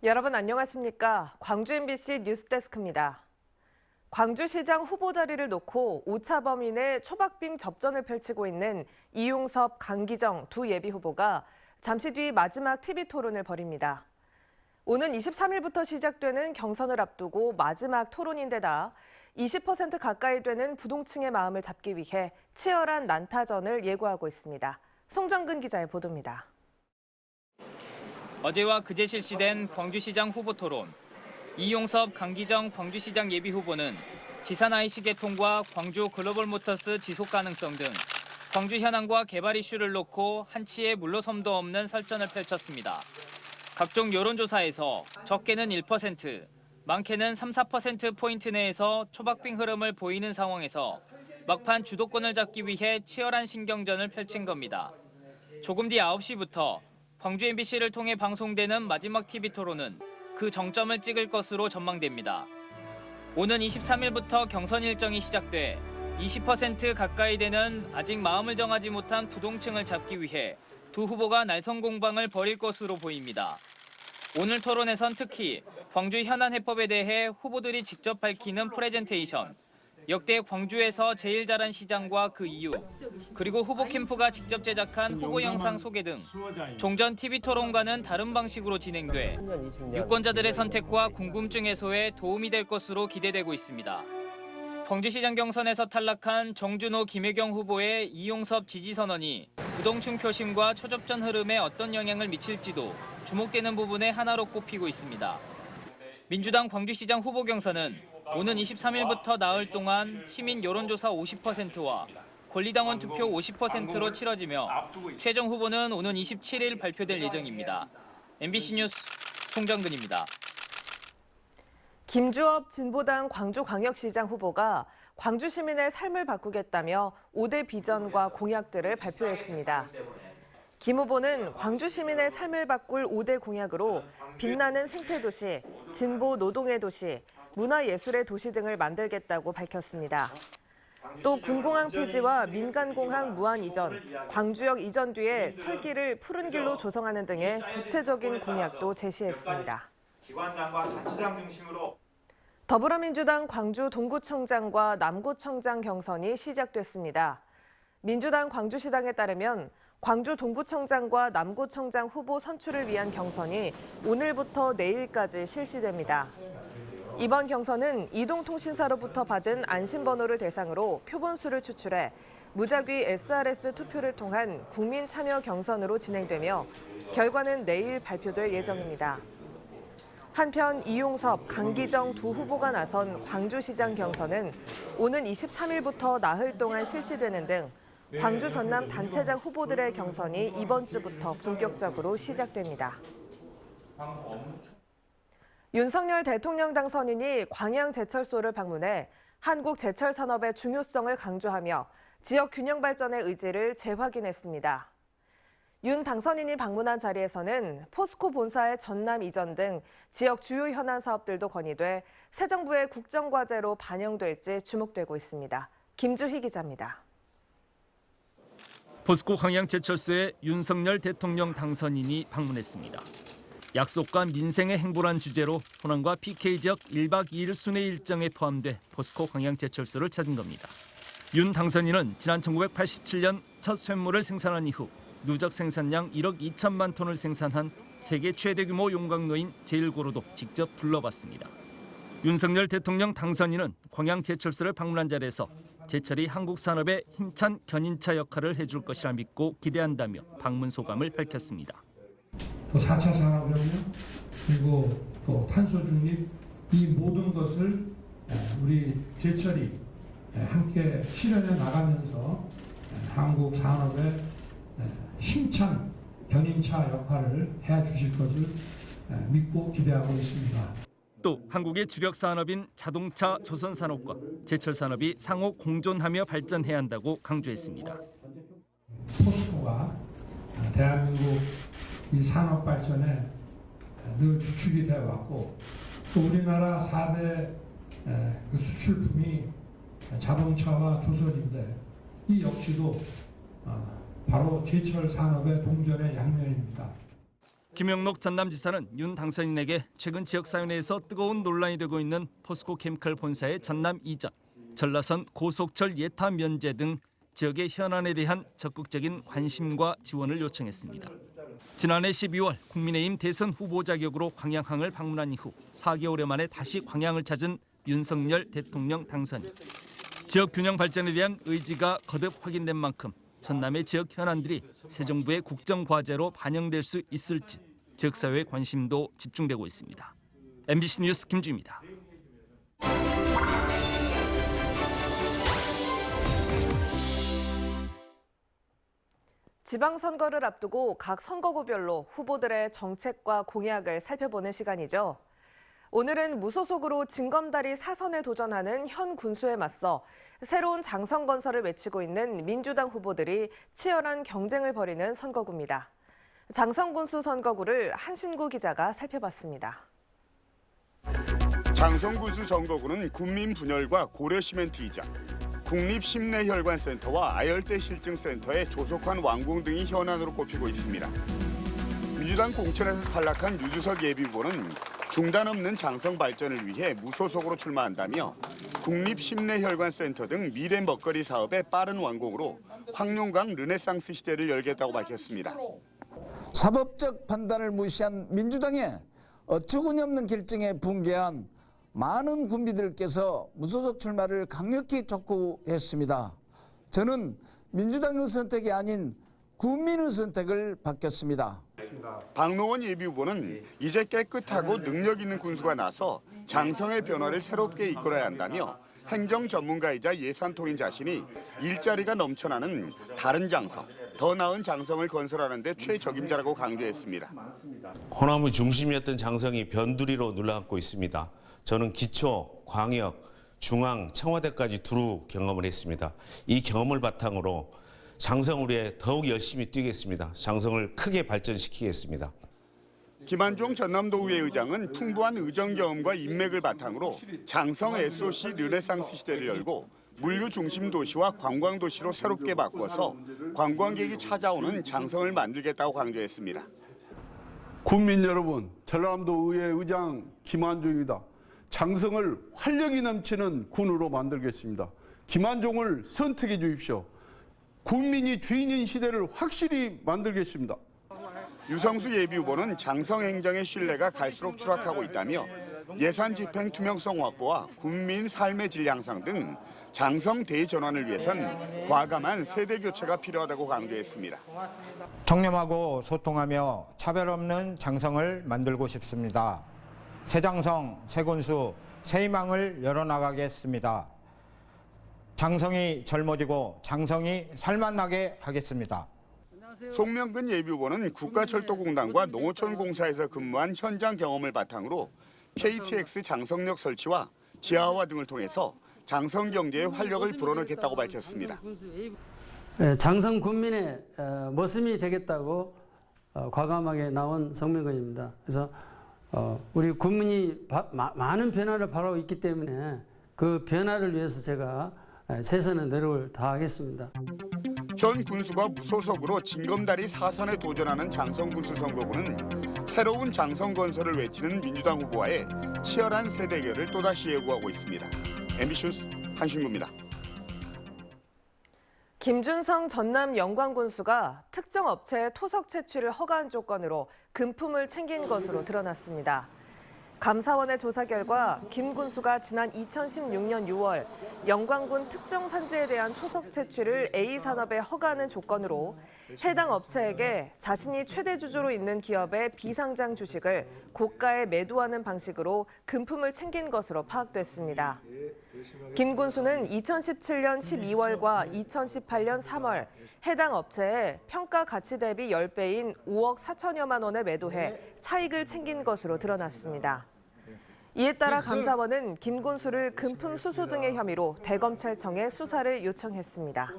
여러분 안녕하십니까? 광주 MBC 뉴스데스크입니다. 광주시장 후보 자리를 놓고 오차범위 초박빙 접전을 펼치고 있는 이용섭, 강기정 두 예비후보가 잠시 뒤 마지막 TV 토론을 벌입니다. 오는 23일부터 시작되는 경선을 앞두고 마지막 토론인데다 20% 가까이 되는 부동층의 마음을 잡기 위해 치열한 난타전을 예고하고 있습니다. 송정근 기자의 보도입니다. 어제와 그제 실시된 광주시장 후보 토론. 이용섭, 강기정 광주시장 예비후보는 지산 IC 개통과 광주 글로벌모터스 지속 가능성 등 광주 현안과 개발 이슈를 놓고 한치의 물러섬도 없는 설전을 펼쳤습니다. 각종 여론조사에서 적게는 1%, 많게는 3, 4%포인트 내에서 초박빙 흐름을 보이는 상황에서 막판 주도권을 잡기 위해 치열한 신경전을 펼친 겁니다. 조금 뒤 9시부터 광주 MBC를 통해 방송되는 마지막 TV 토론은 그 정점을 찍을 것으로 전망됩니다. 오는 23일부터 경선 일정이 시작돼 20% 가까이 되는 아직 마음을 정하지 못한 부동층을 잡기 위해 두 후보가 날선 공방을 벌일 것으로 보입니다. 오늘 토론에선 특히 광주 현안 해법에 대해 후보들이 직접 밝히는 프레젠테이션, 역대 광주에서 제일 잘한 시장과 그 이유, 그리고 후보 캠프가 직접 제작한 후보 영상 소개 등 종전 TV 토론과는 다른 방식으로 진행돼 유권자들의 선택과 궁금증 해소에 도움이 될 것으로 기대되고 있습니다. 광주시장 경선에서 탈락한 정준호, 김혜경 후보의 이용섭 지지 선언이 부동층 표심과 초접전 흐름에 어떤 영향을 미칠지도 주목되는 부분의 하나로 꼽히고 있습니다. 민주당 광주시장 후보 경선은 오는 23일부터 나흘 동안 시민 여론조사 50%와 권리당원 투표 50%로 치러지며 최종 후보는 오는 27일 발표될 예정입니다. MBC 뉴스 송정근입니다. 김주업 진보당 광주광역시장 후보가 광주 시민의 삶을 바꾸겠다며 5대 비전과 공약들을 발표했습니다. 김 후보는 광주 시민의 삶을 바꿀 5대 공약으로 빛나는 생태도시, 진보 노동의 도시, 문화예술의 도시 등을 만들겠다고 밝혔습니다. 또 군공항 폐지와 민간공항 무한 이전, 광주역 이전 뒤에 철길을 푸른 길로 조성하는 등의 구체적인 공약도 제시했습니다. 더불어민주당 광주 동구청장과 남구청장 경선이 시작됐습니다. 민주당 광주시당에 따르면 광주 동구청장과 남구청장 후보 선출을 위한 경선이 오늘부터 내일까지 실시됩니다. 이번 경선은 이동통신사로부터 받은 안심번호를 대상으로 표본수를 추출해 무작위 SRS 투표를 통한 국민 참여 경선으로 진행되며 결과는 내일 발표될 예정입니다. 한편 이용섭, 강기정 두 후보가 나선 광주시장 경선은 오는 23일부터 나흘 동안 실시되는 등 광주 전남 단체장 후보들의 경선이 이번 주부터 본격적으로 시작됩니다. 윤석열 대통령 당선인이 광양제철소를 방문해 한국 제철 산업의 중요성을 강조하며 지역 균형 발전의 의지를 재확인했습니다. 윤 당선인이 방문한 자리에서는 포스코 본사의 전남 이전 등 지역 주요 현안 사업들도 건의돼 새 정부의 국정과제로 반영될지 주목되고 있습니다. 김주희 기자입니다. 포스코 광양제철소에 윤석열 대통령 당선인이 방문했습니다. 약속과 민생의 행보란 주제로 호남과 PK 지역 1박 2일 순회 일정에 포함돼 포스코 광양제철소를 찾은 겁니다. 윤 당선인은 지난 1987년 첫 쇳물을 생산한 이후 누적 생산량 1억 2천만 톤을 생산한 세계 최대 규모 용광로인 제일고로도 직접 불러봤습니다. 윤석열 대통령 당선인은 광양제철소를 방문한 자리에서 제철이 한국 산업의 힘찬 견인차 역할을 해줄 것이라 믿고 기대한다며 방문 소감을 밝혔습니다. 또 4차 산업혁명 그리고 또 탄소 중립 이 모든 것을 우리 제철이 함께 실현해 나가면서 한국 산업의 힘찬 견인차 역할을 해주실 것을 믿고 기대하고 있습니다. 또 한국의 주력 산업인 자동차, 조선산업과 제철 산업이 상호 공존하며 발전해야 한다고 강조했습니다. 포스코가 대한민국 이 산업 발전에 늘 주축이 되어 왔고 또 우리나라 4대 수출품이 자동차와 조선인데 이 역시도 바로 제철 산업의 동전의 양면입니다. 김영록 전남지사는 윤 당선인에게 최근 지역사회내에서 뜨거운 논란이 되고 있는 포스코 케미칼 본사의 전남 이전, 전라선 고속철 예타 면제 등 지역의 현안에 대한 적극적인 관심과 지원을 요청했습니다. 지난해 12월 국민의힘 대선 후보 자격으로 광양항을 방문한 이후 4개월여 만에 다시 광양을 찾은 윤석열 대통령 당선인. 지역 균형 발전에 대한 의지가 거듭 확인된 만큼 전남의 지역 현안들이 새 정부의 국정 과제로 반영될 수 있을지 지역사회의 관심도 집중되고 있습니다. MBC 뉴스 김주입니다. 지방선거를 앞두고 각 선거구별로 후보들의 정책과 공약을 살펴보는 시간이죠. 오늘은 무소속으로 징검다리 4선에 도전하는 현 군수에 맞서 새로운 장성 건설을 외치고 있는 민주당 후보들이 치열한 경쟁을 벌이는 선거구입니다. 장성 군수 선거구를 한신구 기자가 살펴봤습니다. 장성 군수 선거구는 군민 분열과 고려 시멘트 이전, 국립 심내혈관센터와 아열대 실증센터의 조속한 완공 등이 현안으로 꼽히고 있습니다. 민주당 공천에서 탈락한 유주석 예비후보는 중단 없는 장성 발전을 위해 무소속으로 출마한다며 국립 심내혈관센터 등 미래 먹거리 사업의 빠른 완공으로 황룡강 르네상스 시대를 열겠다고 밝혔습니다. 사법적 판단을 무시한 민주당의 어처구니없는 결정에 분개한 많은 군비들께서 무소속 출마를 강력히 촉구했습니다. 저는 민주당의 선택이 아닌 국민의 선택을 받겠습니다. 박노원 예비후보는 이제 깨끗하고 능력 있는 군수가 나서 장성의 변화를 새롭게 이끌어야 한다며 행정 전문가이자 예산통인 자신이 일자리가 넘쳐나는 다른 장성, 더 나은 장성을 건설하는 데 최적임자라고 강조했습니다. 호남의 중심이었던 장성이 변두리로 눌러앉고 있습니다. 저는 기초, 광역, 중앙, 청와대까지 두루 경험을 했습니다. 이 경험을 바탕으로 장성을 위해 더욱 열심히 뛰겠습니다. 장성을 크게 발전시키겠습니다. 김한종 전남도의회 의장은 풍부한 의정 경험과 인맥을 바탕으로 장성 SOC 르네상스 시대를 열고 물류 중심 도시와 관광 도시로 새롭게 바꿔서 관광객이 찾아오는 장성을 만들겠다고 강조했습니다. 국민 여러분, 전남도 의회 의장 김한종입니다. 장성을 활력이 넘치는 군으로 만들겠습니다. 김한종을 선택해 주십시오. 국민이 주인인 시대를 확실히 만들겠습니다. 유성수 예비후보는 장성 행정의 신뢰가 갈수록 추락하고 있다며 예산 집행 투명성 확보와 국민 삶의 질 향상 등 장성 대전환을 위해선 과감한 세대 교체가 필요하다고 강조했습니다. 청렴하고 소통하며 차별 없는 장성을 만들고 싶습니다. 새 장성, 새 군수, 새 희망을 열어나가겠습니다. 장성이 젊어지고 장성이 살만나게 하겠습니다. 송명근 예비후보는 국가철도공단과 농어촌공사에서 근무한 현장 경험을 바탕으로 KTX 장성역 설치와 지하화 등을 통해서 장성 경제에 활력을 불어넣겠다고 밝혔습니다. 장성 군민의 모습이 되겠다고 과감하게 나온 송명근입니다. 그래서 우리 국민이 많은 변화를 바라고 있기 때문에 그 변화를 위해서 제가 최선의 노력을 다하겠습니다. 현 군수가 무소속으로 징검다리 4선에 도전하는 장성 군수 선거구는 새로운 장성 건설을 외치는 민주당 후보와의 치열한 세대결을 또다시 예고하고 있습니다. MBC 뉴스 한신구입니다. 김준성 전남 영광군수가 특정 업체의 토속 채취를 허가한 조건으로 금품을 챙긴 것으로 드러났습니다. 감사원의 조사 결과 김 군수가 지난 2016년 6월 영광군 특정 산지에 대한 토속 채취를 A산업에 허가하는 조건으로 해당 업체에게 자신이 최대 주주로 있는 기업의 비상장 주식을 고가에 매도하는 방식으로 금품을 챙긴 것으로 파악됐습니다. 김 군수는 2017년 12월과 2018년 3월 해당 업체에 평가 가치 대비 10배인 5억 4천여만 원에 매도해 차익을 챙긴 것으로 드러났습니다. 이에 따라 감사원은 김 군수를 금품 수수 등의 혐의로 대검찰청에 수사를 요청했습니다.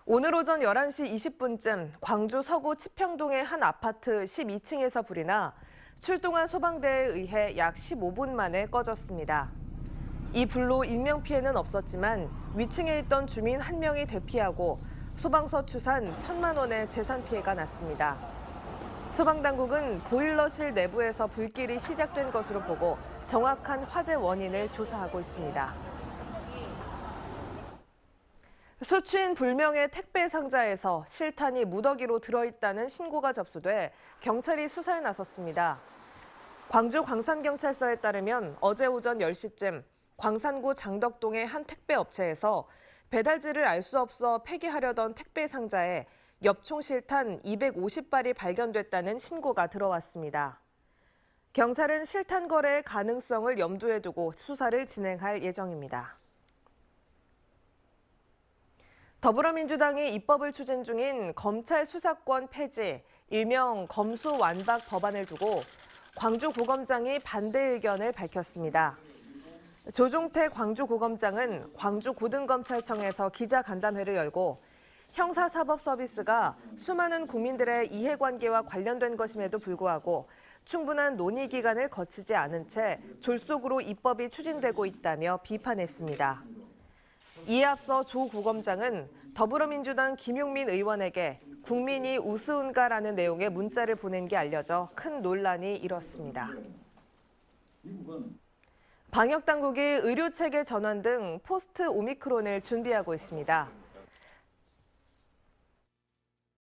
오늘 오전 11시 20분쯤 광주 서구 치평동의 한 아파트 12층에서 불이 나 출동한 소방대에 의해 약 15분 만에 꺼졌습니다. 이 불로 인명피해는 없었지만 위층에 있던 주민 1명이 대피하고 소방서 추산 1,000만 원의 재산 피해가 났습니다. 소방당국은 보일러실 내부에서 불길이 시작된 것으로 보고 정확한 화재 원인을 조사하고 있습니다. 수취인 불명의 택배 상자에서 실탄이 무더기로 들어있다는 신고가 접수돼 경찰이 수사에 나섰습니다. 광주 광산경찰서에 따르면 어제 오전 10시쯤 광산구 장덕동의 한 택배 업체에서 배달지를 알 수 없어 폐기하려던 택배 상자에 엽총 실탄 250발이 발견됐다는 신고가 들어왔습니다. 경찰은 실탄 거래의 가능성을 염두에 두고 수사를 진행할 예정입니다. 더불어민주당이 입법을 추진 중인 검찰 수사권 폐지, 일명 검수완박 법안을 두고 광주고검장이 반대 의견을 밝혔습니다. 조종태 광주고검장은 광주고등검찰청에서 기자간담회를 열고 형사사법서비스가 수많은 국민들의 이해관계와 관련된 것임에도 불구하고 충분한 논의 기간을 거치지 않은 채 졸속으로 입법이 추진되고 있다며 비판했습니다. 이에 앞서 조 고검장은 더불어민주당 김용민 의원에게 국민이 우스운가라는 내용의 문자를 보낸 게 알려져 큰 논란이 일었습니다. 방역당국이 의료체계 전환 등 포스트 오미크론을 준비하고 있습니다.